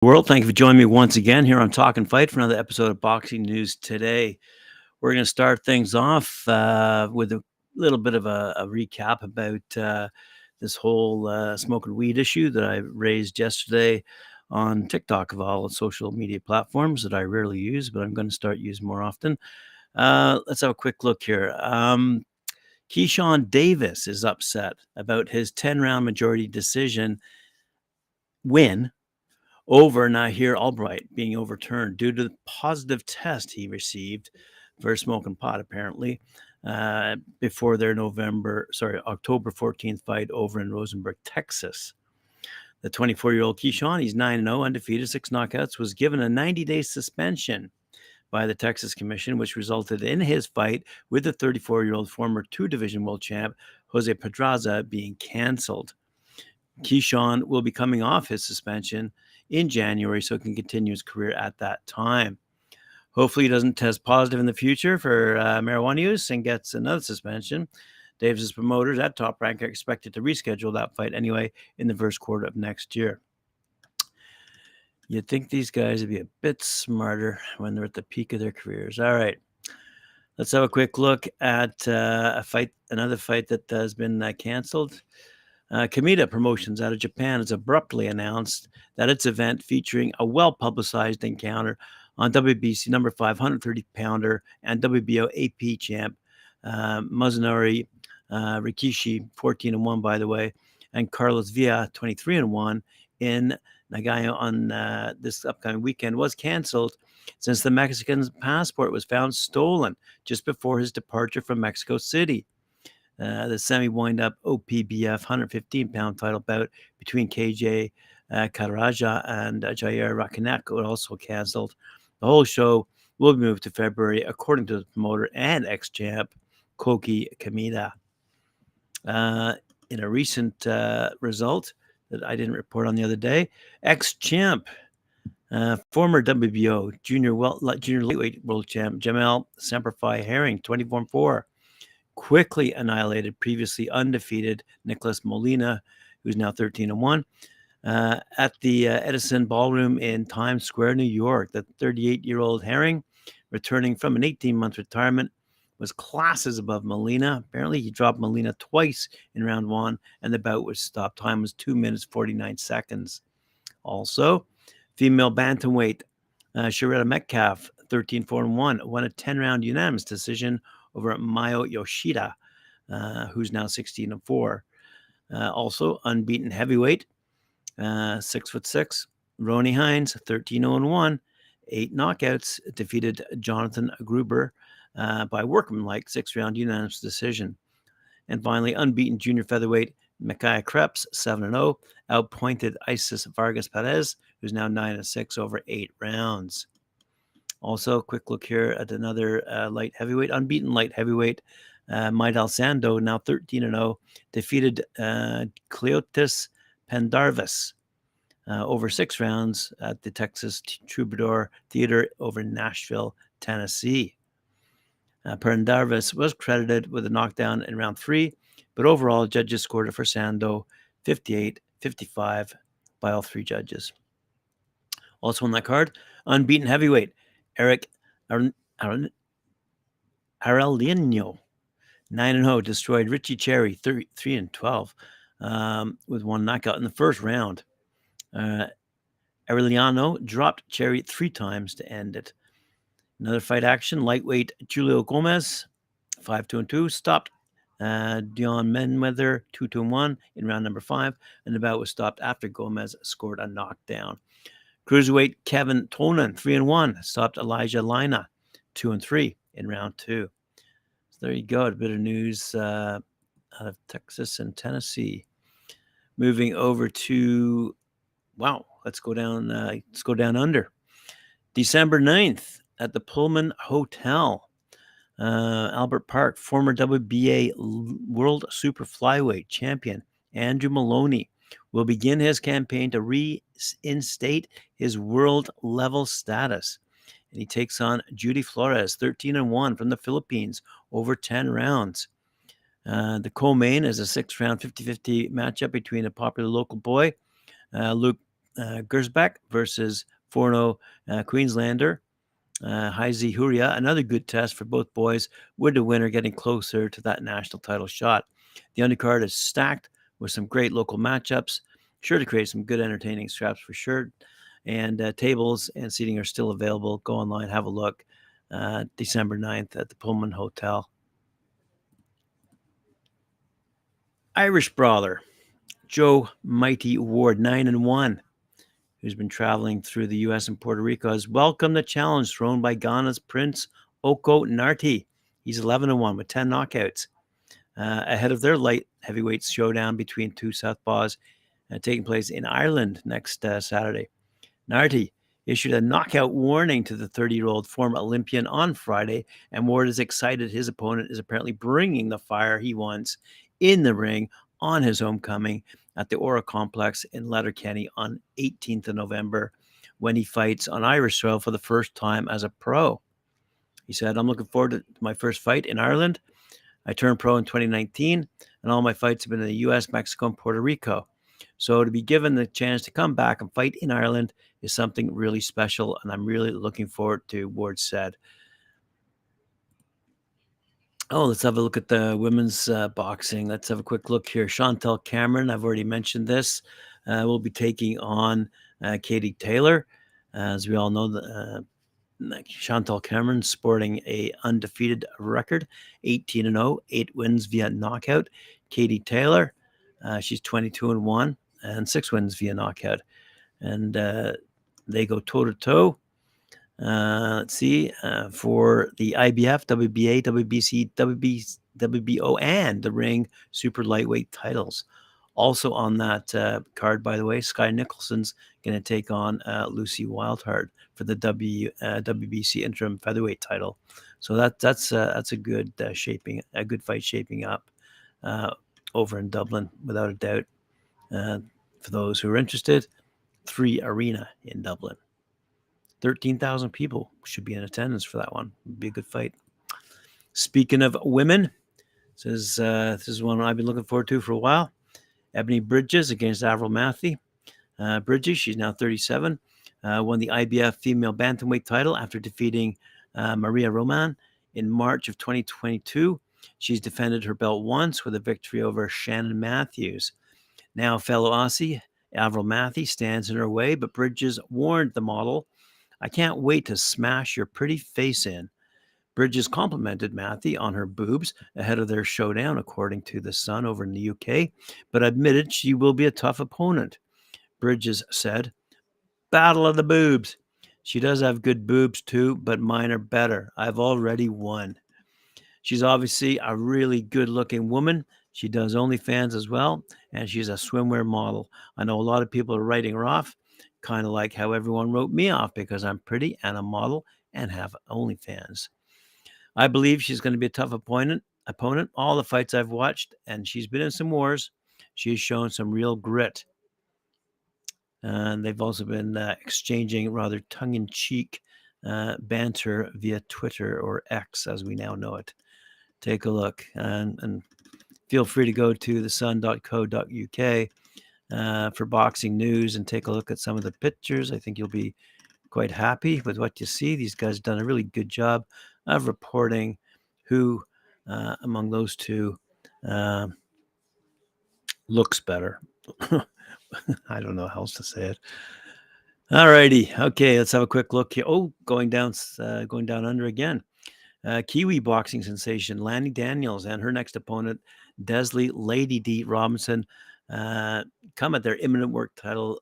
World, thank you for joining me once again here on Talk and Fight for another episode of Boxing News Today. We're going to start things off with a little bit of a recap about this whole smoking weed issue that I raised yesterday on TikTok of all social media platforms that I rarely use, but I'm going to start using more often. Let's have a quick look here. Keyshawn Davis is upset about his 10-round majority decision win over Nahir Albright being overturned due to the positive test he received for smoking pot, apparently, before their October 14th fight over in Rosenberg, Texas. The 24-year-old Keyshawn, he's 9-0, undefeated, 6 knockouts, was given a 90-day suspension by the Texas Commission, which resulted in his fight with the 34-year-old former two-division world champ, Jose Pedraza, being canceled. Keyshawn will be coming off his suspension in January so he can continue his career at that time. Hopefully he doesn't test positive in the future for marijuana use and gets another suspension. Davis's promoters at Top Rank are expected to reschedule that fight anyway in the first quarter of next year. You'd think these guys would be a bit smarter when they're at the peak of their careers. All right. Let's have a quick look at another fight that has been canceled. Kamita Promotions out of Japan has abruptly announced that its event featuring a well-publicized encounter on WBC number 530-pounder and WBO AP champ Mazunori Rikishi, 14-1 by the way, and Carlos Villa, 23-1 in Nagayo on this upcoming weekend was canceled since the Mexican's passport was found stolen just before his departure from Mexico City. The semi-wind-up OPBF 115-pound title bout between KJ Karaja and Jair Rakinek were also canceled. The whole show will be moved to February, according to the promoter and ex-champ Koki Kamita. In a recent result that I didn't report on the other day, ex-champ, former WBO junior lightweight world champ Jamel Semper Fi Herring, 24-4. Quickly annihilated previously undefeated Nicholas Molina, who's now 13-1, at the Edison Ballroom in Times Square, New York. The 38-year-old Herring, returning from an 18-month retirement, was classes above Molina. Apparently, he dropped Molina twice in round one, and the bout was stopped. Time was 2 minutes, 49 seconds. Also, female bantamweight Sharetta Metcalf, 13-4-1, won a 10-round unanimous decision over Mayo Yoshida, who's now 16-4. Also, unbeaten heavyweight, 6'6", Ronnie Hines, 13-1, 8 knockouts, defeated Jonathan Gruber by workmanlike 6-round unanimous decision. And finally, unbeaten junior featherweight Micaiah Krebs, 7-0, outpointed Isis Vargas Perez, who's now 9-6 over 8 rounds. Also, quick look here at another unbeaten light heavyweight, Maidel Sando, now 13-0, defeated Cleotis Pendarvis over 6 rounds at the Texas Troubadour Theater over Nashville, Tennessee. Pendarvis was credited with a knockdown in round 3, but overall, judges scored it for Sando 58-55 by all 3 judges. Also on that card, unbeaten heavyweight Eric Arellano, 9-0, destroyed Richie Cherry, 3-12, with 1 knockout in the first round. Arellano dropped Cherry 3 times to end it. Another fight action, lightweight Julio Gomez, 5-2, stopped Dion Menweather, 2-1 in round number 5, and the bout was stopped after Gomez scored a knockdown. Cruiserweight Kevin Tonan, 3-1, stopped Elijah Lina, 2-3 in round 2. So there you go, a bit of news out of Texas and Tennessee. Moving over to, let's go down under. December 9th at the Pullman Hotel, Albert Park, former WBA World Super Flyweight champion Andrew Maloney will begin his campaign to reinstate his world-level status. And he takes on Judy Flores, 13-1 from the Philippines, over 10 rounds. The co-main is a 6-round 50-50 matchup between a popular local boy, Luke Gersbeck versus Forno Queenslander. Haizi Huria, another good test for both boys, with the winner getting closer to that national title shot. The undercard is stacked with some great local matchups, sure to create some good entertaining straps for sure. And tables and seating are still available. Go online, have a look. December 9th at the Pullman Hotel. Irish brawler Joe Mighty Ward, 9-1, who's been traveling through the U.S. and Puerto Rico, has welcomed the challenge thrown by Ghana's Prince Oko Nartey. He's 11-1 with 10 knockouts. Ahead of their light heavyweights showdown between two southpaws taking place in Ireland next Saturday. Nartey issued a knockout warning to the 30-year-old former Olympian on Friday, and Ward is excited his opponent is apparently bringing the fire he wants in the ring on his homecoming at the Aura Complex in Letterkenny on 18th of November when he fights on Irish soil for the first time as a pro. He said, I'm looking forward to my first fight in Ireland. I turned pro in 2019, and all my fights have been in the U.S., Mexico, and Puerto Rico. So to be given the chance to come back and fight in Ireland is something really special, and I'm really looking forward to, Ward said. Oh, let's have a look at the women's boxing. Let's have a quick look here. Chantelle Cameron, I've already mentioned this, will be taking on Katie Taylor. As we all know, Chantelle Cameron sporting a undefeated record, 18-0, 8 wins via knockout. Katie Taylor, she's 22-1 and 6 wins via knockout. And they go toe-to-toe. Let's see, for the IBF, WBA, WBC, WBO, and the Ring Super Lightweight titles. Also on that card, by the way, Skye Nicholson's going to take on Lucy Wildheart for the WBC interim featherweight title. So that's a good good fight shaping up over in Dublin, without a doubt. For those who are interested, 3 Arena in Dublin. 13,000 people should be in attendance for that one. It'd be a good fight. Speaking of women, this is one I've been looking forward to for a while. Ebanie Bridges against Avril Mathie. Bridges, she's now 37, won the IBF female bantamweight title after defeating Maria Roman in March of 2022. She's defended her belt once with a victory over Shannon Matthews. Now, fellow Aussie Avril Mathie stands in her way, but Bridges warned the model, I can't wait to smash your pretty face in. Bridges complimented Mathie on her boobs ahead of their showdown, according to The Sun over in the UK, but admitted she will be a tough opponent. Bridges said, Battle of the boobs. She does have good boobs too, but mine are better. I've already won. She's obviously a really good-looking woman. She does OnlyFans as well, and she's a swimwear model. I know a lot of people are writing her off, kind of like how everyone wrote me off because I'm pretty and a model and have OnlyFans. I believe she's going to be a tough opponent. All the fights I've watched, and she's been in some wars. She's shown some real grit. And they've also been exchanging rather tongue-in-cheek banter via Twitter, or X as we now know it. Take a look and feel free to go to thesun.co.uk for boxing news and take a look at some of the pictures. I think you'll be quite happy with what you see. These guys have done a really good job of reporting who among those two looks better. I don't know how else to say it. All righty. Okay, let's have a quick look here. Oh, going down under again. Kiwi boxing sensation Lani Daniels and her next opponent, Desley Lady D Robinson, come at their imminent work title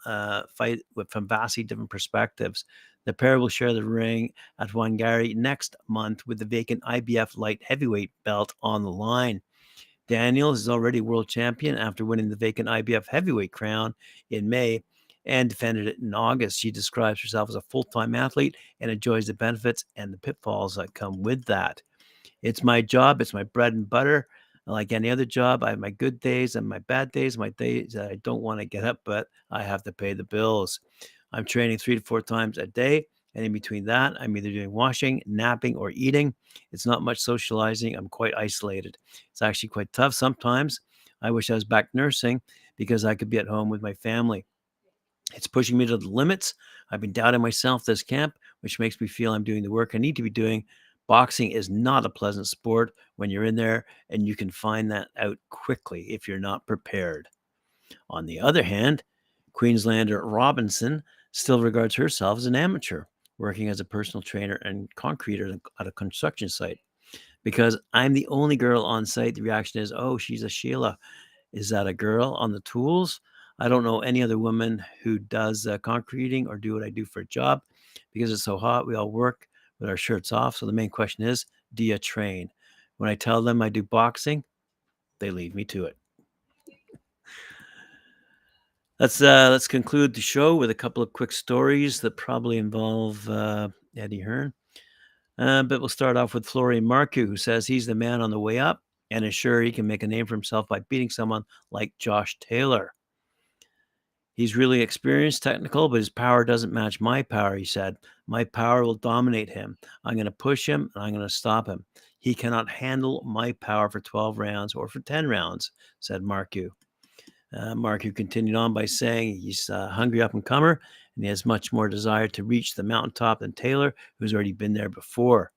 fight from vastly different perspectives. The pair will share the ring at Wangari next month with the vacant IBF light heavyweight belt on the line. Daniels is already world champion after winning the vacant IBF heavyweight crown in May and defended it in August. She describes herself as a full-time athlete and enjoys the benefits and the pitfalls that come with that. It's my job. It's my bread and butter. Like any other job, I have my good days and my bad days, my days that I don't want to get up, but I have to pay the bills. I'm training 3 to 4 times a day. And in between that, I'm either doing washing, napping, or eating. It's not much socializing. I'm quite isolated. It's actually quite tough sometimes. I wish I was back nursing because I could be at home with my family. It's pushing me to the limits. I've been doubting myself this camp, which makes me feel I'm doing the work I need to be doing. Boxing is not a pleasant sport when you're in there, and you can find that out quickly if you're not prepared. On the other hand, Queenslander Robinson still regards herself as an amateur, working as a personal trainer and concreter at a construction site. Because I'm the only girl on site, the reaction is, oh, she's a Sheila. Is that a girl on the tools? I don't know any other woman who does concreting or do what I do for a job. Because it's so hot, we all work with our shirts off. So the main question is, do you train? When I tell them I do boxing, they leave me to it. Let's conclude the show with a couple of quick stories that probably involve Eddie Hearn. But we'll start off with Florian Marku, who says he's the man on the way up and is sure he can make a name for himself by beating someone like Josh Taylor. He's really experienced, technical, but his power doesn't match my power, he said. My power will dominate him. I'm going to push him and I'm going to stop him. He cannot handle my power for 12 rounds or for 10 rounds, said Marku. Marku continued on by saying he's a hungry up-and-comer and he has much more desire to reach the mountaintop than Taylor, who's already been there before.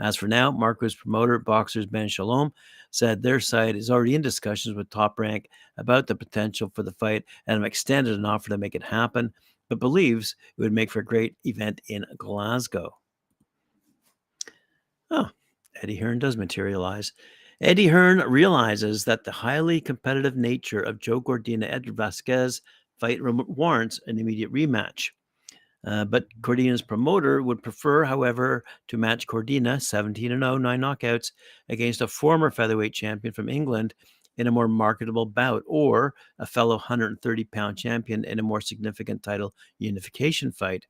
As for now, Marku's promoter, Boxers Ben Shalom, said their side is already in discussions with Top Rank about the potential for the fight and have extended an offer to make it happen, but believes it would make for a great event in Glasgow. Oh, Eddie Hearn does materialize. Eddie Hearn realizes that the highly competitive nature of Joe Cordina-Edgar Vasquez fight warrants an immediate rematch. But Cordina's promoter would prefer, however, to match Cordina, 17-0, 9 knockouts, against a former featherweight champion from England in a more marketable bout, or a fellow 130-pound champion in a more significant title unification fight.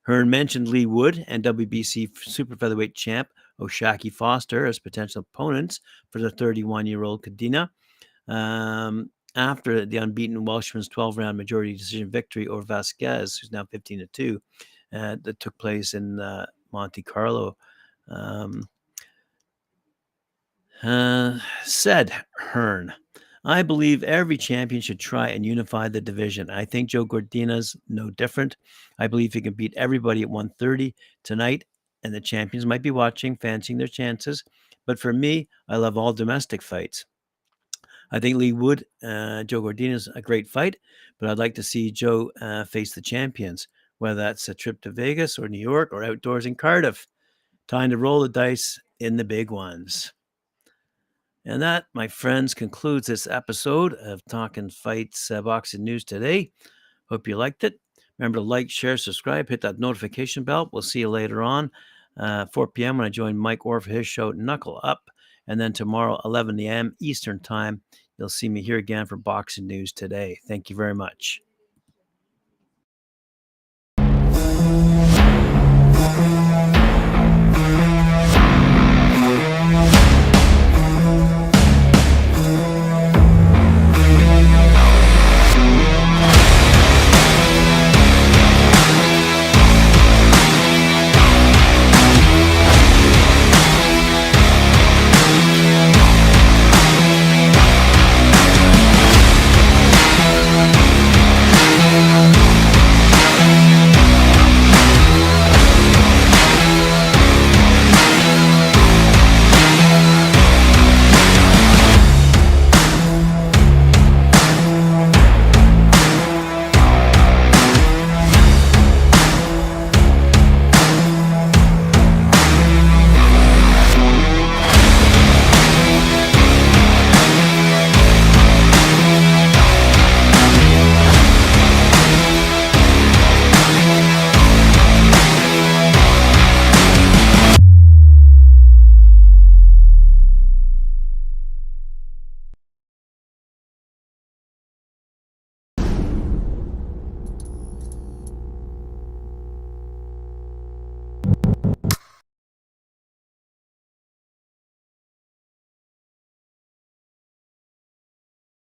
Hearn mentioned Lee Wood and WBC super featherweight champ O'Shaquie Foster as potential opponents for the 31-year-old Cordina. After the unbeaten Welshman's 12-round majority decision victory over Vasquez, who's now 15-2, that took place in Monte Carlo. Said Hearn, I believe every champion should try and unify the division. I think Joe Cordina's no different. I believe he can beat everybody at 130 tonight, and the champions might be watching, fancying their chances. But for me, I love all domestic fights. I think Lee Wood, Joe Cordina's a great fight, but I'd like to see Joe face the champions, whether that's a trip to Vegas or New York or outdoors in Cardiff. Time to roll the dice in the big ones. And that, my friends, concludes this episode of Talkin' Fights Boxing News today. Hope you liked it. Remember to like, share, subscribe, hit that notification bell. We'll see you later on, 4 p.m. when I join Mike Orr for his show, Knuckle Up. And then tomorrow, 11 a.m. Eastern Time, you'll see me here again for Boxing News Today. Thank you very much.